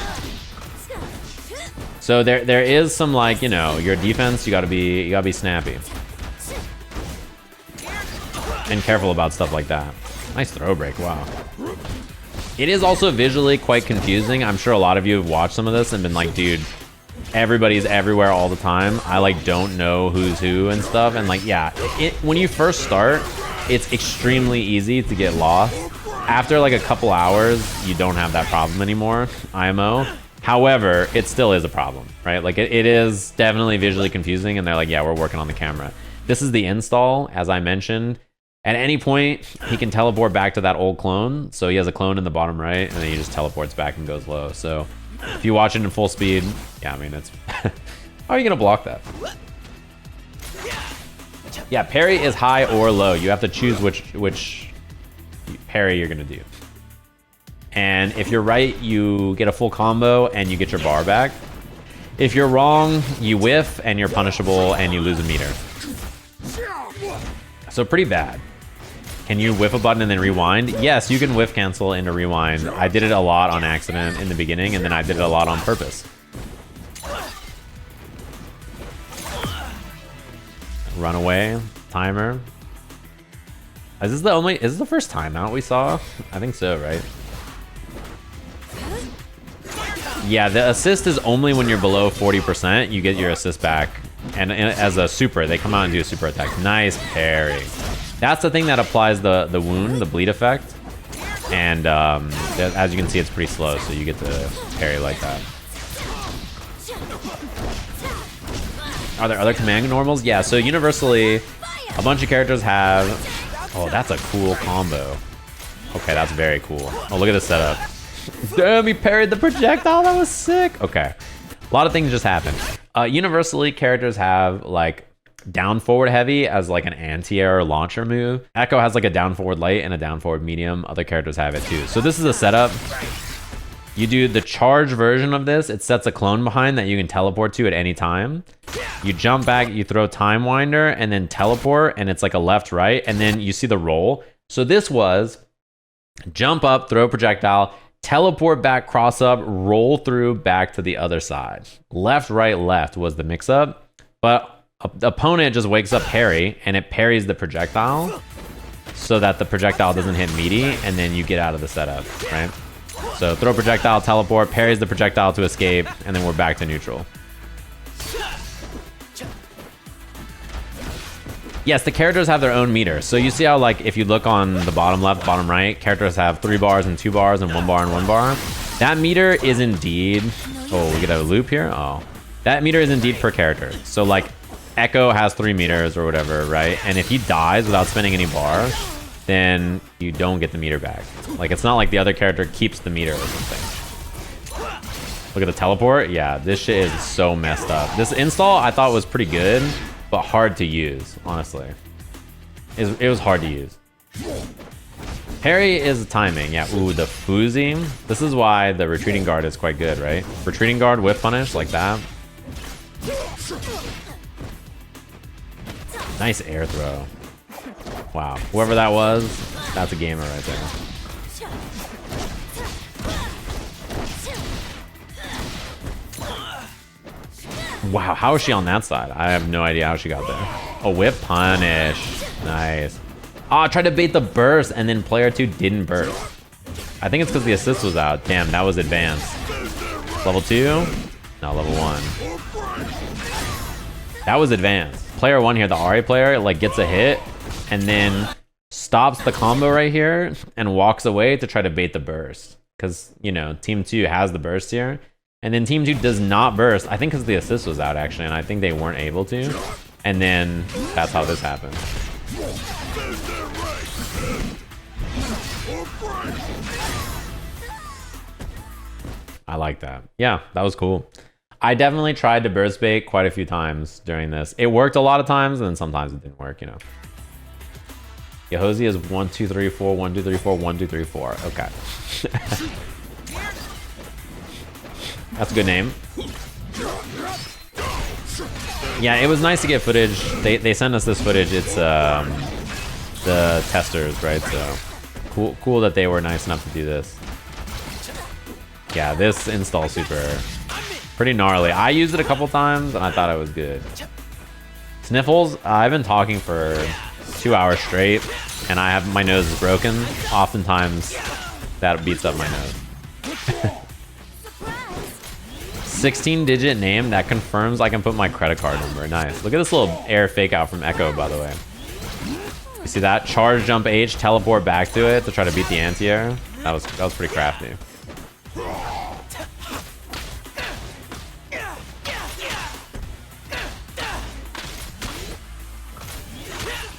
So there is some, like, you know, your defense, you gotta be snappy and careful about stuff like that. Nice throw break, wow. It is also visually quite confusing. I'm sure a lot of you have watched some of this and been like, dude, everybody's everywhere all the time. I like don't know who's who and stuff. And like, yeah, when you first start, it's extremely easy to get lost. After like a couple hours, you don't have that problem anymore, IMO. However, it still is a problem, right? Like it is definitely visually confusing, and they're like, yeah, we're working on the camera. This is the install, as I mentioned. At any point, he can teleport back to that old clone. So he has a clone in the bottom right, and then he just teleports back and goes low. So if you watch it in full speed, yeah, I mean, it's... How are you going to block that? Yeah, parry is high or low. You have to choose which parry you're going to do. And if you're right, you get a full combo and you get your bar back. If you're wrong, you whiff and you're punishable and you lose a meter. So pretty bad. Can you whiff a button and then rewind? Yes, you can whiff cancel into rewind. I did it a lot on accident in the beginning, and then I did it a lot on purpose. Runaway, timer. Is this the first timeout we saw? I think so, right? Yeah, the assist is only when you're below 40%, you get your assist back. And as a super, they come out and do a super attack. Nice parry. That's the thing that applies the wound, the bleed effect. And as you can see, it's pretty slow, so you get to parry like that. Are there other command normals? Yeah, so universally, a bunch of characters have... Oh, that's a cool combo. Okay, that's very cool. Oh, look at the setup. Damn, he parried the projectile. That was sick. Okay. A lot of things just happened. Universally, characters have like down forward heavy as like an anti-air launcher move. Ekko has like a down forward light and a down forward medium. Other characters have it too. So this is a setup. You do the charge version of this. It sets a clone behind that you can teleport to at any time. You jump back, you throw Time Winder, and then teleport, and it's like a left-right, and then you see the roll. So this was jump up, throw projectile, teleport back, cross up, roll through back to the other side. Left, right, left was the mix-up, but the opponent just wakes up parry, and it parries the projectile so that the projectile doesn't hit meaty, and then you get out of the setup, right? So throw projectile, teleport, parries the projectile to escape, and then we're back to neutral. Yes, the characters have their own meter. So you see how, like, if you look on the bottom left, bottom right, characters have 3 bars and 2 bars and 1 bar and 1 bar. That meter is indeed... Oh, we get a loop here? Oh. That meter is indeed per character. So, like, Ekko has 3 meters or whatever, right? And if he dies without spending any bar, then you don't get the meter back. Like, it's not like the other character keeps the meter or something. Look at the teleport. Yeah, this shit is so messed up. This install I thought was pretty good, but hard to use, honestly. It was hard to use. Parry is timing. Yeah, ooh, the Fuzi. This is why the retreating guard is quite good, right? Retreating guard whip punish like that. Nice air throw. Wow, whoever that was, that's a gamer right there. Wow, how is she on that side? I have no idea how she got there. A whip punish. Nice. Oh, I tried to bait the burst and then player 2 didn't burst. I think it's because the assist was out. Damn, that was advanced. Level 2? No, level 1. That was advanced. Player 1 here, the Ahri player, like gets a hit and then stops the combo right here and walks away to try to bait the burst. Because, you know, Team 2 has the burst here. And then Team 2 does not burst. I think because the assist was out, actually, and I think they weren't able to. And then that's how this happened. I like that. Yeah, that was cool. I definitely tried to burst bait quite a few times during this. It worked a lot of times, and then sometimes it didn't work, you know. Yehozi is 1, 2, 3, 4, 1, 2, 3, 4, 1, 2, 3, 4. Okay. That's a good name. Yeah, it was nice to get footage. They sent us this footage. It's the testers, right? So cool that they were nice enough to do this. Yeah, this install super pretty gnarly. I used it a couple times and I thought it was good. Sniffles, I've been talking for 2 hours straight and my nose is broken. Oftentimes that beats up my nose. 16-digit name that confirms I can put my credit card number. Nice. Look at this little air fake out from Ekko, by the way. You see that? Charge jump H, teleport back to it to try to beat the anti-air. That was pretty crafty.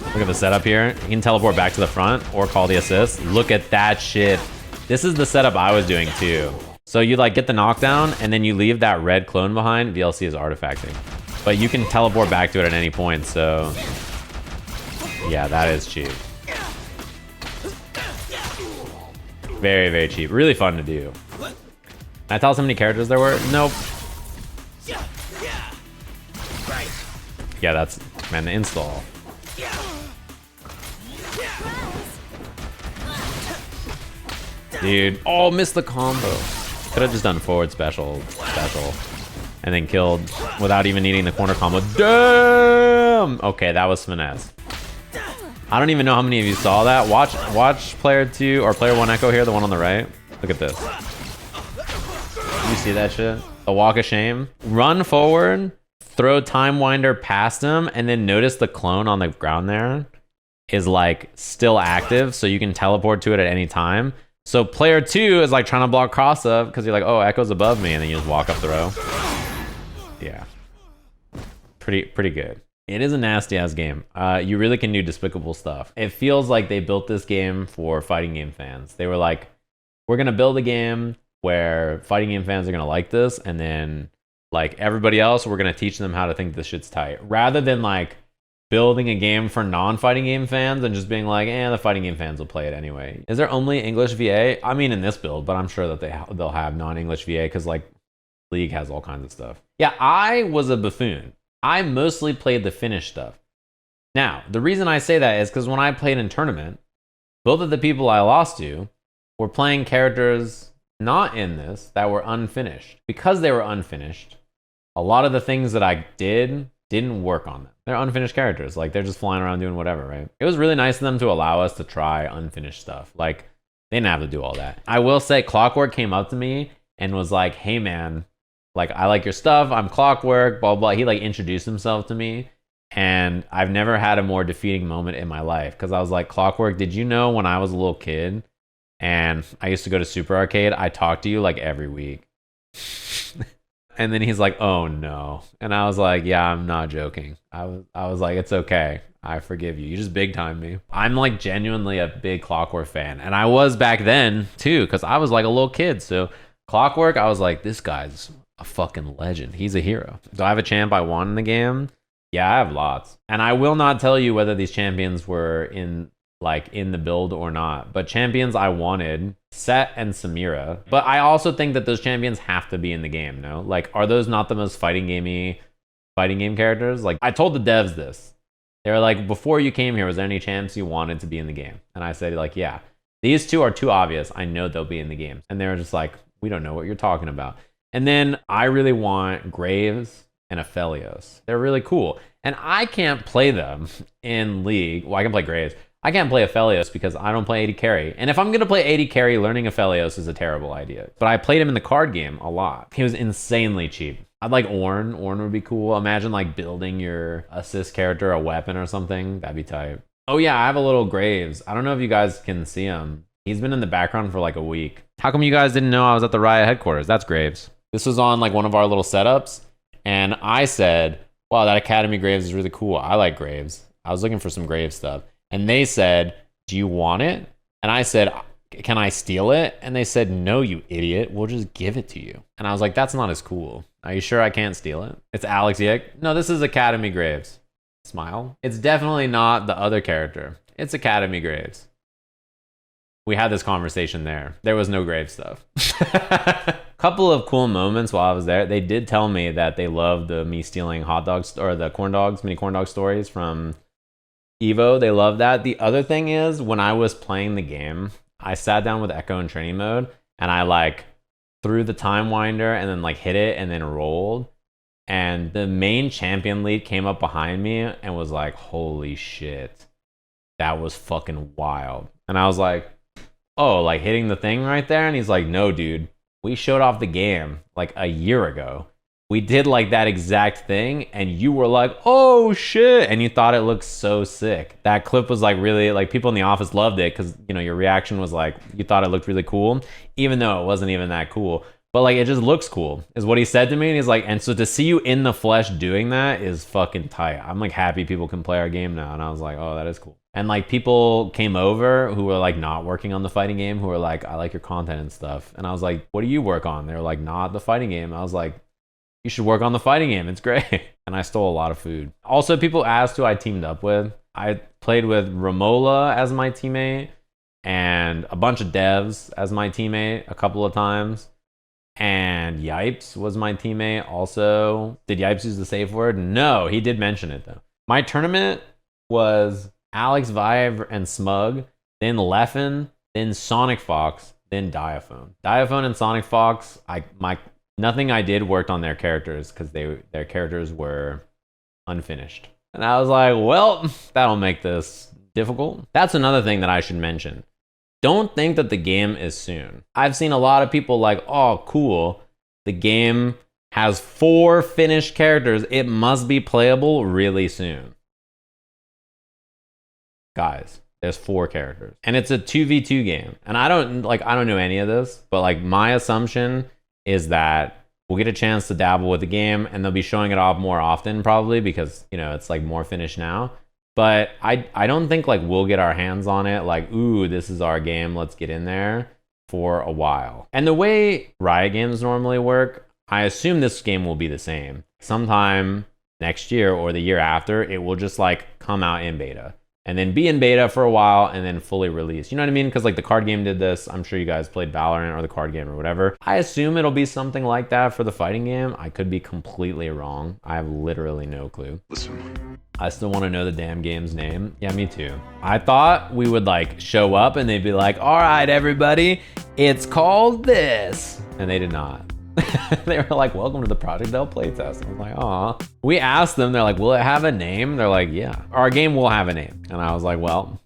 Look at the setup here. You can teleport back to the front or call the assist. Look at that shit. This is the setup I was doing too. So you like get the knockdown and then you leave that red clone behind. VLC is artifacting. But you can teleport back to it at any point, so... Yeah, that is cheap. Very, very cheap. Really fun to do. Can I tell us how many characters there were? Nope. Yeah, that's, man, the install. Dude, oh, missed the combo. Could have just done forward special, and then killed without even needing the corner combo. Damn! Okay, that was finesse. I don't even know how many of you saw that. Watch player 2 or player 1 Ekko here, the one on the right. Look at this. You see that shit? A walk of shame. Run forward, throw Time Winder past him, and then notice the clone on the ground there is like still active, so you can teleport to it at any time. So player 2 is like trying to block cross up because you're like, oh, Ekko's above me, and then you just walk up the row. Yeah, pretty good. It is a nasty ass game. You really can do despicable stuff. It feels like they built this game for fighting game fans. They were like, we're gonna build a game where fighting game fans are gonna like this, and then like everybody else, we're gonna teach them how to think this shit's tight, rather than like building a game for non-fighting game fans and just being like, the fighting game fans will play it anyway. Is there only English VA? I mean, in this build, but I'm sure that they'll have non-English VA because like League has all kinds of stuff. Yeah, I was a buffoon. I mostly played the Finnish stuff. Now, the reason I say that is because when I played in tournament, both of the people I lost to were playing characters not in this that were unfinished. Because they were unfinished, a lot of the things that I didn't work on them. They're unfinished characters. Like, they're just flying around doing whatever, right? It was really nice of them to allow us to try unfinished stuff. Like, they didn't have to do all that. I will say, Clockwork came up to me and was like, hey, man, like, I like your stuff. I'm Clockwork, blah, blah. He, like, introduced himself to me. And I've never had a more defeating moment in my life. Because I was like, Clockwork, did you know when I was a little kid and I used to go to Super Arcade, I talked to you, like, every week? And then he's like, oh, no. And I was like, yeah, I'm not joking. I was like, it's okay. I forgive you. You just big time me. I'm, like, genuinely a big Clockwork fan. And I was back then, too, because I was, like, a little kid. So Clockwork, I was like, this guy's a fucking legend. He's a hero. Do I have a champ I want in the game? Yeah, I have lots. And I will not tell you whether these champions were in the build or not. But champions I wanted, Set and Samira. But I also think that those champions have to be in the game, no? Like, are those not the most fighting game characters? Like, I told the devs this. They were like, before you came here, was there any champs you wanted to be in the game? And I said, like, yeah. These two are too obvious. I know they'll be in the game. And they were just like, we don't know what you're talking about. And then I really want Graves and Aphelios. They're really cool. And I can't play them in League. Well, I can play Graves. I can't play Aphelios because I don't play AD carry. And if I'm going to play AD carry, learning Aphelios is a terrible idea. But I played him in the card game a lot. He was insanely cheap. I'd like Ornn. Ornn would be cool. Imagine like building your assist character a weapon or something. That'd be tight. Oh yeah, I have a little Graves. I don't know if you guys can see him. He's been in the background for like a week. How come you guys didn't know I was at the Riot headquarters? That's Graves. This was on like one of our little setups. And I said, wow, that Academy Graves is really cool. I like Graves. I was looking for some Graves stuff. And they said, do you want it? And I said, can I steal it? And they said, no, you idiot. We'll just give it to you. And I was like, that's not as cool. Are you sure I can't steal it? It's Alex Yick. No, this is Academy Graves. Smile. It's definitely not the other character. It's Academy Graves. We had this conversation there. There was no Graves stuff. Couple of cool moments while I was there. They did tell me that they loved me stealing hot dogs or the corn dogs, mini corn dog stories from Evo. They love that. The other thing is, when I was playing the game, I sat down with Ekko in training mode and I like threw the time winder and then like hit it and then rolled. And the main champion lead came up behind me and was like, holy shit, that was fucking wild. And I was like, oh, like hitting the thing right there? And he's like, no, dude, we showed off the game like a year ago. We did like that exact thing and you were like, oh shit. And you thought it looked so sick. That clip was like really, like people in the office loved it because, you know, your reaction was like, you thought it looked really cool, even though it wasn't even that cool. But like, it just looks cool is what he said to me. And he's like, and so to see you in the flesh doing that is fucking tight. I'm like happy people can play our game now. And I was like, oh, that is cool. And like people came over who were like not working on the fighting game, who were like, I like your content and stuff. And I was like, what do you work on? They were like, not the fighting game. I was like, you should work on the fighting game. It's great. And I stole a lot of food. Also, people asked who I teamed up with. I played with Romola as my teammate. and a bunch of devs as my teammate a couple of times. And Yipes was my teammate also. Did Yipes use the safe word? No, he did mention it though. My tournament was Alex Vive and Smug, then Leffen, then Sonic Fox, then Diaphone. Diaphone and Sonic Fox, nothing I did worked on their characters because their characters were unfinished. And I was like, well, that'll make this difficult. That's another thing that I should mention. Don't think that the game is soon. I've seen a lot of people like, oh, cool. The game has 4 finished characters. It must be playable really soon. Guys, there's 4 characters. And it's a 2v2 game. And I don't know any of this, but like my assumption is that we'll get a chance to dabble with the game and they'll be showing it off more often probably because, you know, it's like more finished now. But I don't think like we'll get our hands on it like, ooh, this is our game, let's get in there for a while. And the way Riot games normally work, I assume this game will be the same. Sometime next year or the year after, it will just like come out in beta. And then be in beta for a while and then fully release. You know what I mean? Because like the card game did this. I'm sure you guys played Valorant or the card game or whatever. I assume it'll be something like that for the fighting game. I could be completely wrong. I have literally no clue. Listen. I still want to know the damn game's name. Yeah, me too. I thought we would like show up and they'd be like, all right, everybody, it's called this. And they did not. They were like, welcome to the Project L playtest. I was like, aw. We asked them, they're like, will it have a name? They're like, yeah. Our game will have a name. And I was like, well,